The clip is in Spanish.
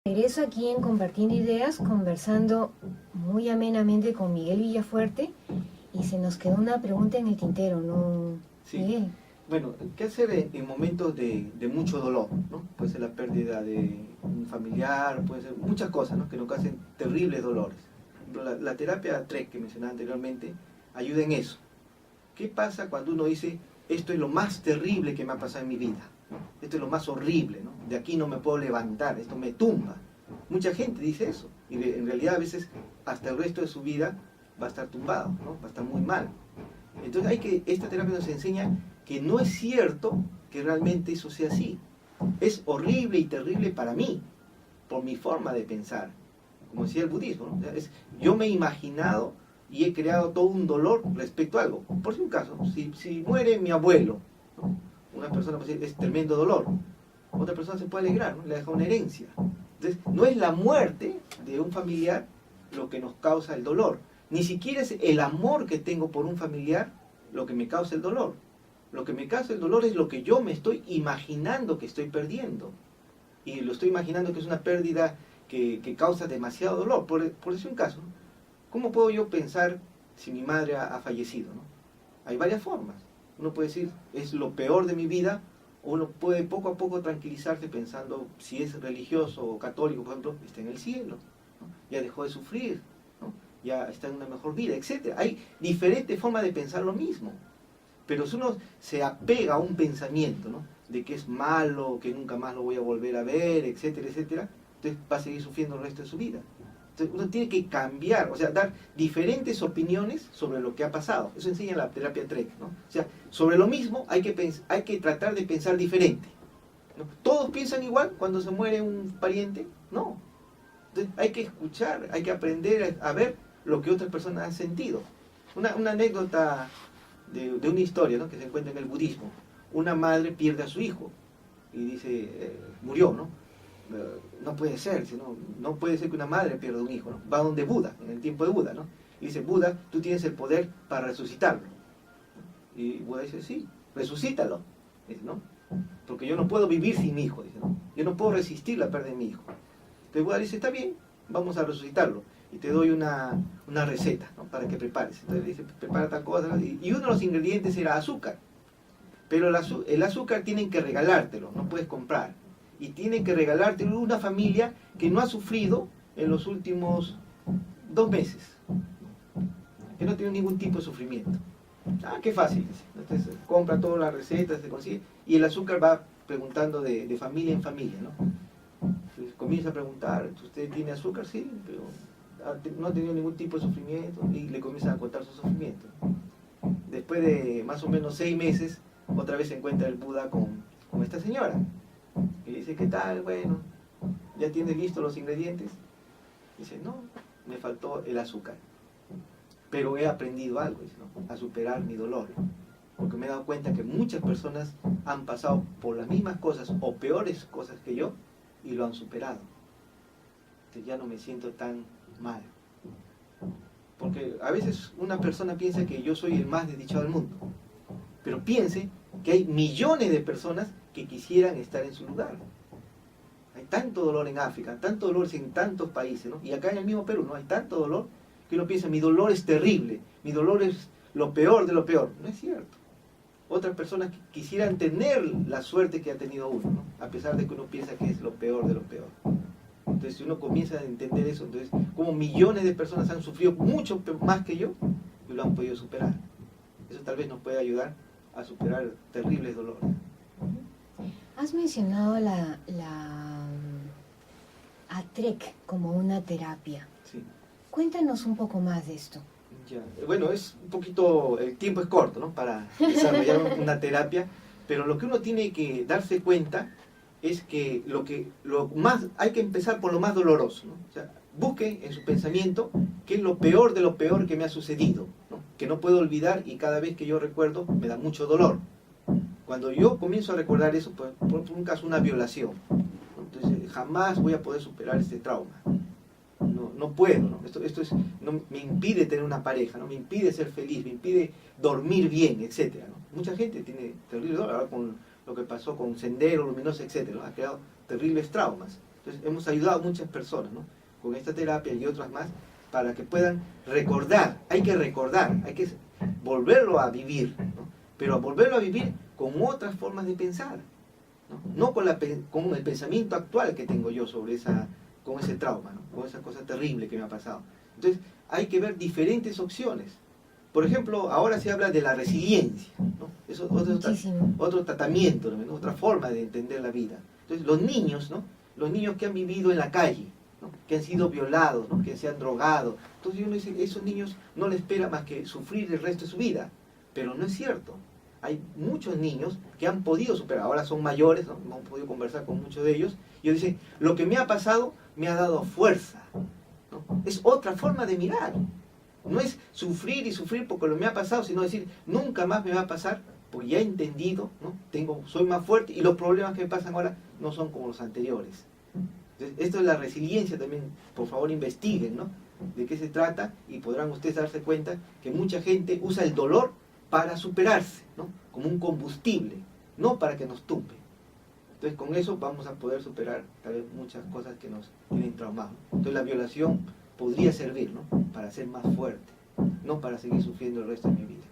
Regreso aquí en Compartiendo Ideas, conversando muy amenamente con Miguel Villafuerte, y se nos quedó una pregunta en el tintero, ¿no, Sí. Miguel? Bueno, ¿qué hacer en momentos de mucho dolor, ¿no? Puede ser la pérdida de un familiar, puede ser muchas cosas, ¿no? Que nos causen terribles dolores. Por ejemplo, la terapia TREC que mencionaba anteriormente ayuda en eso. ¿Qué pasa cuando uno dice, esto es lo más terrible que me ha pasado en mi vida? Esto es lo más horrible, ¿no? De aquí no me puedo levantar, esto me tumba. Mucha gente dice eso, y en realidad a veces hasta el resto de su vida va a estar tumbado, ¿no? Va a estar muy mal. Entonces esta terapia nos enseña que no es cierto que realmente eso sea así. Es horrible y terrible para mí, por mi forma de pensar. Como decía el budismo, ¿no? Yo me he imaginado y he creado todo un dolor respecto a algo. Por si un caso, si muere mi abuelo, ¿no? Una persona puede decir, es tremendo dolor. Otra persona se puede alegrar, ¿no? Le deja una herencia. Entonces, no es la muerte de un familiar lo que nos causa el dolor. Ni siquiera es el amor que tengo por un familiar lo que me causa el dolor. Lo que me causa el dolor es lo que yo me estoy imaginando que estoy perdiendo. Y lo estoy imaginando que es una pérdida que causa demasiado dolor. Por decir un caso, ¿cómo puedo yo pensar si mi madre ha fallecido, ¿no? Hay varias formas. Uno puede decir, es lo peor de mi vida, o uno puede poco a poco tranquilizarse pensando, si es religioso o católico, por ejemplo, está en el cielo, ¿no? Ya dejó de sufrir, ¿no? Ya está en una mejor vida, etc. Hay diferentes formas de pensar lo mismo. Pero si uno se apega a un pensamiento, ¿no? De que es malo, que nunca más lo voy a volver a ver, etcétera, etcétera, entonces va a seguir sufriendo el resto de su vida. Entonces uno tiene que cambiar, o sea, dar diferentes opiniones sobre lo que ha pasado. Eso enseña la terapia TREC, ¿no? O sea, sobre lo mismo hay que tratar de pensar diferente, ¿no? ¿Todos piensan igual cuando se muere un pariente? No. Entonces hay que escuchar, hay que aprender a ver lo que otras personas han sentido. Una anécdota de una historia, ¿no? Que se encuentra en el budismo. Una madre pierde a su hijo y dice, murió, ¿no? No puede ser, no puede ser que una madre pierda un hijo, ¿no? Va donde Buda, en el tiempo de Buda, ¿no? Y dice, Buda, tú tienes el poder para resucitarlo. Y Buda dice, sí, resucítalo. Dice, ¿no? Porque yo no puedo vivir sin mi hijo, dice, ¿no? Yo no puedo resistir la pérdida de mi hijo. Entonces Buda dice, está bien, vamos a resucitarlo. Y te doy una receta, ¿no? Para que prepares. Entonces dice, prepara tal cosa, ¿no? Y uno de los ingredientes era azúcar. Pero el azúcar tienen que regalártelo, no puedes comprar. Y tienen que regalártelo una familia que no ha sufrido en los últimos 2 meses. Que no tiene ningún tipo de sufrimiento. Ah, qué fácil. Entonces compra todas las recetas, se consigue. Y el azúcar va preguntando de familia en familia, ¿no? Entonces comienza a preguntar, ¿usted tiene azúcar? Sí, pero no ha tenido ningún tipo de sufrimiento. Y le comienzan a contar su sufrimiento. Después de más o menos 6 meses, otra vez se encuentra el Buda con esta señora. Y dice, ¿qué tal? Bueno, ¿ya tienes listos los ingredientes? Dice, no, me faltó el azúcar. Pero he aprendido algo, dice, ¿no? A superar mi dolor. Porque me he dado cuenta que muchas personas han pasado por las mismas cosas o peores cosas que yo y lo han superado. Entonces ya no me siento tan mal. Porque a veces una persona piensa que yo soy el más desdichado del mundo. Pero piense que hay millones de personas que quisieran estar en su lugar. Hay tanto dolor en África, tanto dolor en tantos países, ¿no? Y acá en el mismo Perú, ¿no? Hay tanto dolor que uno piensa, mi dolor es terrible, mi dolor es lo peor de lo peor. No es cierto. Otras personas quisieran tener la suerte que ha tenido uno, ¿no? A pesar de que uno piensa que es lo peor de lo peor. Entonces, si uno comienza a entender eso, entonces, como millones de personas han sufrido mucho más que yo y lo han podido superar. Eso tal vez nos puede ayudar a superar terribles dolores. Has mencionado a TREC como una terapia. Sí. Cuéntanos un poco más de esto. Ya. Bueno, es un poquito, el tiempo es corto, ¿no? Para desarrollar una terapia, pero lo que uno tiene que darse cuenta es que hay que empezar por lo más doloroso, ¿no? O sea, busque en su pensamiento qué es lo peor de lo peor que me ha sucedido, ¿no? Que no puedo olvidar y cada vez que yo recuerdo me da mucho dolor. Cuando yo comienzo a recordar eso, por un caso, una violación, ¿no? Entonces jamás voy a poder superar este trauma. No puedo, ¿no? Esto me impide tener una pareja, ¿no? Me impide ser feliz, me impide dormir bien, etcétera, ¿no? Mucha gente tiene terrible dolor, ahora con lo que pasó con Sendero Luminoso, etcétera, ¿no? Ha creado terribles traumas. Entonces hemos ayudado a muchas personas, ¿no? Con esta terapia y otras más, para que puedan recordar, hay que volverlo a vivir, ¿no? Pero a volverlo a vivir con otras formas de pensar, no con el pensamiento actual que tengo yo con ese trauma, ¿no? Con esa cosa terrible que me ha pasado. Entonces hay que ver diferentes opciones. Por ejemplo, ahora se habla de la resiliencia, ¿no? Eso es otro tratamiento, ¿no? Otra forma de entender la vida. Entonces los niños, ¿no? Los niños que han vivido en la calle, ¿no? Que han sido violados, ¿no? Que se han drogado. Entonces uno dice, esos niños no les espera más que sufrir el resto de su vida. Pero no es cierto. Hay muchos niños que han podido superar, ahora son mayores, ¿no? Hemos podido conversar con muchos de ellos, y ellos dicen, lo que me ha pasado me ha dado fuerza, ¿no? Es otra forma de mirar. No es sufrir y sufrir porque lo me ha pasado, sino decir, nunca más me va a pasar, porque ya he entendido, ¿no? Soy más fuerte y los problemas que me pasan ahora no son como los anteriores. Entonces, esto es la resiliencia también, por favor investiguen, ¿no? De qué se trata, y podrán ustedes darse cuenta que mucha gente usa el dolor para superarse, ¿no? Como un combustible, no para que nos tumbe. Entonces con eso vamos a poder superar tal vez muchas cosas que nos tienen traumados. Entonces la violación podría servir, ¿no? Para ser más fuerte, no para seguir sufriendo el resto de mi vida.